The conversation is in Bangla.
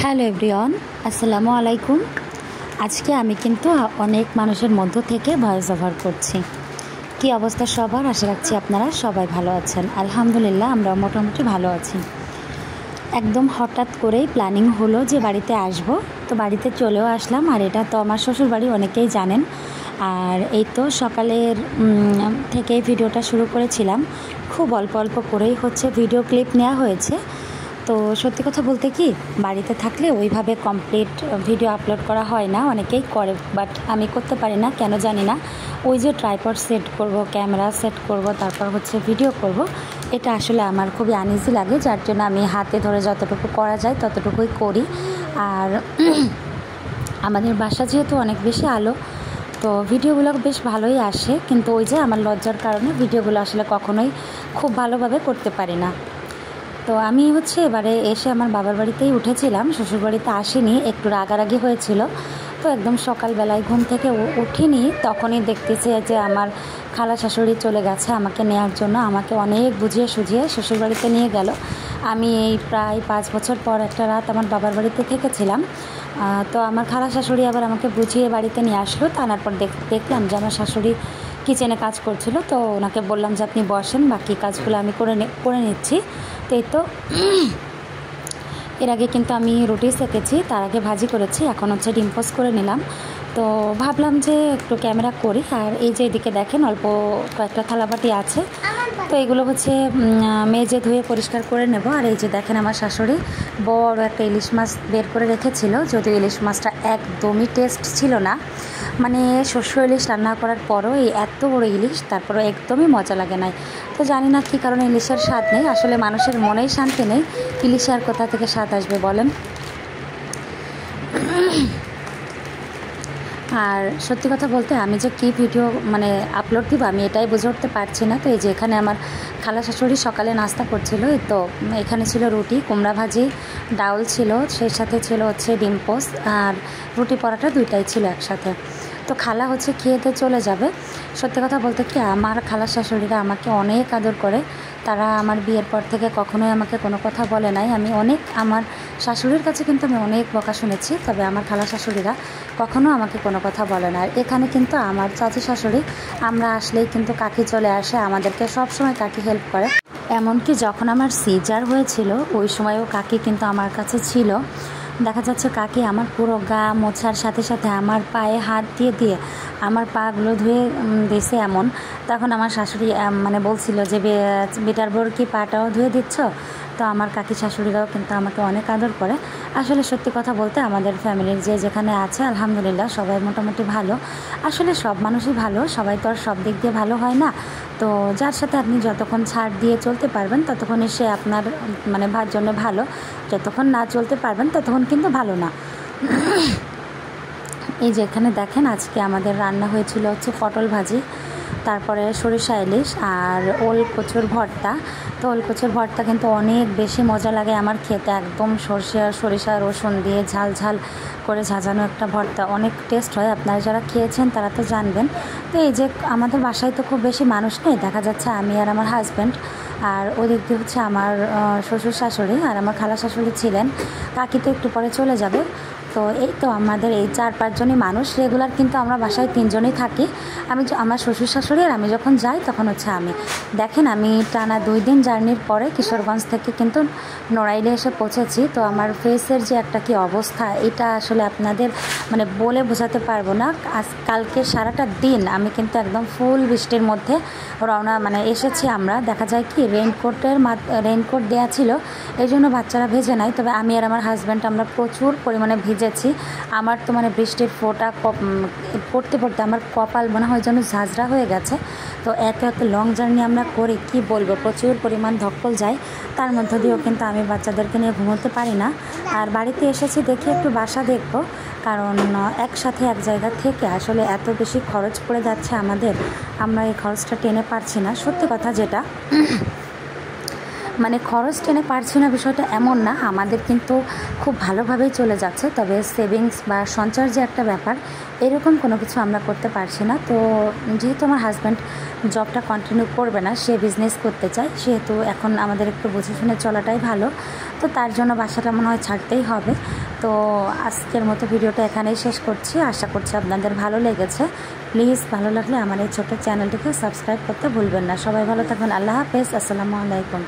হ্যালো এভরিওয়ান, আসসালামু আলাইকুম। আজকে আমি কিন্তু অনেক মানুষের মধ্য থেকে ভয়েস ওভার করছি। কি অবস্থা সবার? আশা রাখছি আপনারা সবাই ভালো আছেন। আলহামদুলিল্লাহ, আমরা মোটামুটি ভালো আছি। একদম হঠাৎ করেই প্ল্যানিং হলো যে বাড়িতে আসব, তো বাড়িতে চলেও আসলাম। আর এটা তো আমার শ্বশুর বাড়ি, অনেকেই জানেন। আর এই তো সকালের থেকেই ভিডিওটা শুরু করেছিলাম। খুব অল্প অল্প করেই ভিডিও ক্লিপ নেওয়া হয়েছে। তো সত্যি কথা বলতে কি, বাড়িতে থাকলে ওইভাবে কমপ্লিট ভিডিও আপলোড করা হয় না। অনেকেই করে, বাট আমি করতে পারি না, কেন জানি না। ওই যে ট্রাইপড সেট করব, ক্যামেরা সেট করব, তারপর ভিডিও করব, এটা আসলে আমার খুবই আনইজি লাগে, যার জন্য আমি হাতে ধরে যতটুকু করা যায় ততটুকুই করি। আর আমাদের বাসা যেহেতু অনেক বেশি আলো, তো ভিডিওগুলো বেশ ভালোই আসে, কিন্তু ওই যে আমার লজ্জার কারণে ভিডিওগুলো আসলে কখনোই খুব ভালোভাবে করতে পারি না। তো আমি এবারে এসে আমার বাবার বাড়িতেই উঠেছিলাম, শ্বশুরবাড়িতে আসিনি, একটু রাগারাগি হয়েছিল। তো একদম সকালবেলায় ঘুম থেকে উঠিনি, তখনই দেখতেছি যে আমার খালা শাশুড়ি চলে গেছে আমাকে নেওয়ার জন্য। আমাকে অনেক বুঝিয়ে সুঝিয়ে শ্বশুরবাড়িতে নিয়ে গেল। আমি এই প্রায় 5 বছর পর একটা রাত আমার বাবার বাড়িতে থেকেছিলাম। তো আমার খালা শাশুড়ি আবার আমাকে বুঝিয়ে বাড়িতে নিয়ে আসলো। টানার পর দেখলাম যে আমার শাশুড়ি কিচেনে কাজ করছিল। তো ওনাকে বললাম যে আপনি বসেন, বাকি কাজগুলো আমি করে নিচ্ছি। তো এই তো এর আগে কিন্তু আমি রুটি সেকেছি, তার আগে ভাজি করেছি, এখন ডিম পোস্ট করে নিলাম। তো ভাবলাম যে একটু ক্যামেরা করি। আর এই যে এদিকে দেখেন অল্প কয়েকটা থালাবাটি আছে, তো এগুলো মেজে ধুয়ে পরিষ্কার করে নেব। আর এই যে দেখেন আমার শাশুড়ি বড় একটা ইলিশ মাছ বের করে রেখেছিল, যদিও ইলিশ মাছটা একদমই টেস্ট ছিল না। মানে শস্য ইলিশ রান্না করার পরও এই এত বড় ইলিশ, তারপরও একদমই মজা লাগে নাই। তো জানি না কী কারণে ইলিশের স্বাদ নেই, আসলে মানুষের মনেই শান্তি নেই, ইলিশে আর কোথা থেকে স্বাদ আসবে বলেন। আর সত্যি কথা বলতে আমি যে কী ভিডিও আপলোড দিব আমি এটাই বুঝে উঠতে পারছি না। তো এই যে এখানে আমার খালা শাশুড়ি সকালে নাস্তা করছিল। এই তো এখানে ছিল রুটি, কুমড়া ভাজি, ডাউল ছিল, সেই সাথে ছিল ডিম পোস্ট আর রুটি পরাটা, দুইটাই ছিল একসাথে। তো খালা খেয়েতে চলে যাবে। সত্যি কথা বলতে কি, আমার খালা শাশুড়িরা আমাকে অনেক আদর করে। তারা আমার বিয়ের পর থেকে কখনোই আমাকে কোনো কথা বলে নাই। আমি আমার শাশুড়ির কাছে কিন্তু আমি অনেক বকা শুনেছি, তবে আমার খালা শাশুড়িরা কখনো আমাকে কোনো কথা বলে না। আর এখানে কিন্তু আমার চাচি শাশুড়ি, আমরা আসলেই কিন্তু কাকি চলে আসে, আমাদেরকে সব সময় কাকি হেল্প করে। এমনকি যখন আমার সিজার হয়েছিল ওই সময়ও কাকি কিন্তু আমার কাছে ছিল। দেখা যাচ্ছে কাকি আমার পুরো গা মোছার সাথে সাথে আমার পায়ে হাত দিয়ে দিয়ে আমার পাগুলো ধুয়ে দিয়েছে এমন। তখন আমার শাশুড়ি বলছিল যে বেটার বোর কি পাটাও ধুয়ে দিচ্ছ? তো আমার কাকি শাশুড়িরাও কিন্তু আমাকে অনেক আদর করে। আসলে সত্যি কথা বলতে আমাদের ফ্যামিলির যেখানে আছে আলহামদুলিল্লাহ সবাই মোটামুটি ভালো। আসলে সব মানুষই ভালো, সবাই তো আর সব দিক দিয়ে ভালো হয় না। তো যার সাথে আপনি যতক্ষণ ছাড় দিয়ে চলতে পারবেন ততক্ষণই সে আপনার জন্য ভালো, যতক্ষণ না চলতে পারবেন ততক্ষণ কিন্তু ভালো না। এই যে এখানে দেখেন আজকে আমাদের রান্না হয়েছিল পটল ভাজি, তারপরে সরিষা ইলিশ আর ওল কচুর ভর্তা। তো ওল কচুর ভর্তা কিন্তু অনেক বেশি মজা লাগে আমার খেতে, একদম সরিষা রসুন দিয়ে ঝাল ঝাল করে ঝাঁঝানো একটা ভর্তা, অনেক টেস্ট হয়। আপনারা যারা খেয়েছেন তারা তো জানবেন। তো এই যে আমাদের বাসায় তো খুব বেশি মানুষ নেই, দেখা যাচ্ছে আমি আর আমার হাজব্যান্ড, আর ওদিক দিয়ে আমার শ্বশুর শাশুড়ি আর আমার খালা শাশুড়ি ছিলেন। কাকি তো একটু পরে চলে যাবে। তো এই তো আমাদের এই 4-5 জনই মানুষ, রেগুলার কিন্তু আমরা বাসায় 3 জনই থাকি। আমার শ্বশুর শাশুড়ি আর আমি যখন যাই তখন আমি দেখেন আমি টানা 2 দিন জার্নির পরে কিশোরগঞ্জ থেকে কিন্তু নড়াইলে এসে পৌঁছেছি। তো আমার ফেসের যে একটা কি অবস্থা, এটা আসলে আপনাদের বলে বোঝাতে পারবো না। কালকে সারাটা দিন আমি কিন্তু একদম ফুল বৃষ্টির মধ্যে রওনা এসেছি আমরা। দেখা যায় কি রেইনকোট দেওয়া ছিল, এই জন্য বাচ্চারা ভেজে নাই, তবে আমি আর আমার হাজব্যান্ড আমরা প্রচুর পরিমাণে ভিজেছি। আমার তো বৃষ্টির ফোঁটা পড়তে পড়তে আমার কপাল মনে হয় যেন ঝাঁঝরা হয়ে গেছে। তো এত লং জার্নি আমরা করি, কি বলবো, প্রচুর পরিমাণ ধকল যায়। তার মধ্য দিয়েও কিন্তু আমি বাচ্চাদেরকে নিয়ে ঘুমোতে পারি না। আর বাড়িতে এসেছি দেখি একটু বাসা দেখবো, কারণ একসাথে এক জায়গা থেকে আসলে এত বেশি খরচ পড়ে যাচ্ছে আমাদের, আমরা এই খরচটা টেনে পারছি না। সত্যি কথা যেটা খরচ টেনে পারছি না বিষয়টা এমন না, আমাদের কিন্তু খুব ভালোভাবেই চলে যাচ্ছে, তবে সেভিংস বা সঞ্চয়ের যে একটা ব্যাপার, এরকম কোনো কিছু আমরা করতে পারছি না। তো যেহেতু আমার হাজব্যান্ড জবটা কন্টিনিউ করবে না, সে বিজনেস করতে চায়, সেহেতু এখন আমাদের একটু বুঝে শুনে চলাটাই ভালো। তো তার জন্য বাসাটা মনে হয় ছাড়তেই হবে। তো আজকের মতো ভিডিওটা এখানেই শেষ করছি। আশা করছি আপনাদের ভালো লেগেছে। প্লিজ ভালো লাগলে আমার এই ছোট্ট চ্যানেলটিকে সাবস্ক্রাইব করতে ভুলবেন না। সবাই ভালো থাকবেন। আল্লাহ হাফেজ। আসসালামু আলাইকুম।